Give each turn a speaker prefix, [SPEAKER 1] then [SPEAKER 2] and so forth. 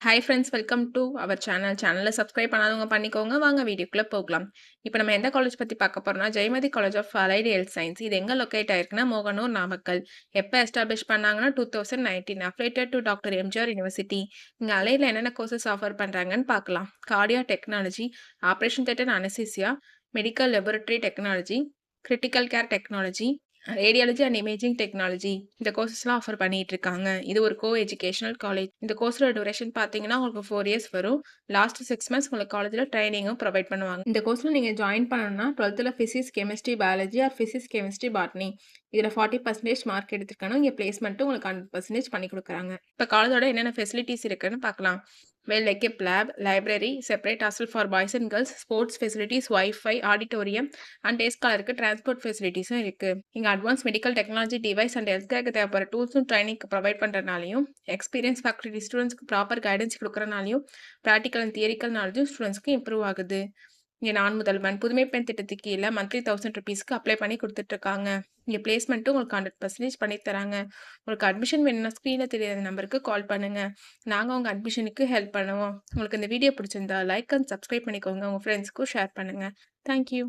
[SPEAKER 1] Hi friends welcome to our channel. சேனலை subscribe பண்ணாதவங்க பண்ணிக்கோங்க. வாங்க வீடியோக்குள்ள போகலாம். இப்போ நம்ம எந்த காலேஜ் பத்தி பார்க்க போறோம்னா, Jayamathi college of allied health science. இது எங்க லொக்கேட் ஆயிருக்குன்னா, மோகனூர், நாமக்கல். எப்போ எஸ்டாப்ளிஷ் பண்ணாங்கன்னா 2019 affiliated to doctor MGR university. இங்க அலைடுல என்னென்ன கோர்சஸ் ஆஃபர் பண்றாங்கன்னு பார்க்கலாம். Cardia technology, operation theatre anaesthesia, medical laboratory technology, critical care technology, radiology and imaging technology. இந்த கோர்சஸ்லாம் ஆஃபர் பண்ணிட்டு இருக்காங்க. இது ஒரு கோ எஜுகேஷனல் காலேஜ். இந்த கோர்ஸோட டியூரேஷன் பார்த்தீங்கன்னா உங்களுக்கு 4 இயர்ஸ் வரும். லாஸ்ட் 6 மந்த்ஸ் உங்களுக்கு காலேஜில் ட்ரைனிங்கும் ப்ரொவைட் பண்ணுவாங்க. இந்த கோர்ஸில் நீங்கள் ஜாயின் பண்ணணும்னா 12th physics chemistry biology R physics chemistry botany இதில் 40% மார்க் எடுத்துருக்கணும். இங்கே பிளேஸ்மெண்ட்டும் உங்களுக்கு 100% பண்ணி கொடுக்குறாங்க. இப்போ காலேஜோட என்னென்ன ஃபெசிலிட்டிஸ் இருக்குன்னு பார்க்கலாம். Well equipped lab, library, separate hostel for boys and girls, sports facilities, wifi, auditorium and day ஸ்காலருக்கு டிரான்ஸ்போர்ட் ஃபெசிலிட்டிஸும் இருக்கு. இங்கே advance medical technology device and health கேருக்கு தேவைப்படுற டூல்ஸும் ட்ரைனிங் ப்ரொவைட் பண்ணுறதுனாலையும், எக்ஸ்பீரியன்ஸ் ஃபேக்கல்டி ஸ்டூடெண்ட்ஸ்க்கு ப்ராப்பர் கைடன்ஸ் கொடுக்குறனாலையும், ப்ராக்டிக்கல் அண்ட் தியரிக்கல் நாலேஜும் ஸ்டூடெண்ட்ஸ்க்கு இம்ப்ரூவ் ஆகுது. இங்கே நான் முதல்வன் புதுமை பெண் திட்டத்துக்கு கீழே மந்த்லி 1000 ருபீஸ்க்கு அப்ளை பண்ணி கொடுத்துட்ருக்காங்க. இங்கே பிளேஸ்மெண்ட்டும் உங்களுக்கு 100% பண்ணி தராங்க. உங்களுக்கு அட்மிஷன் வேணும்னா ஸ்க்ரீனில் தெரியாத நம்பருக்கு கால் பண்ணுங்க. நாங்கள் உங்கள் அட்மிஷனுக்கு ஹெல்ப் பண்ணுவோம். உங்களுக்கு இந்த வீடியோ பிடிச்சிருந்தா லைக் அண்ட் சப்ஸ்கிரைப் பண்ணிக்கோங்க. உங்கள் ஃப்ரெண்ட்ஸ்க்கும் ஷேர் பண்ணுங்கள். தேங்க்யூ.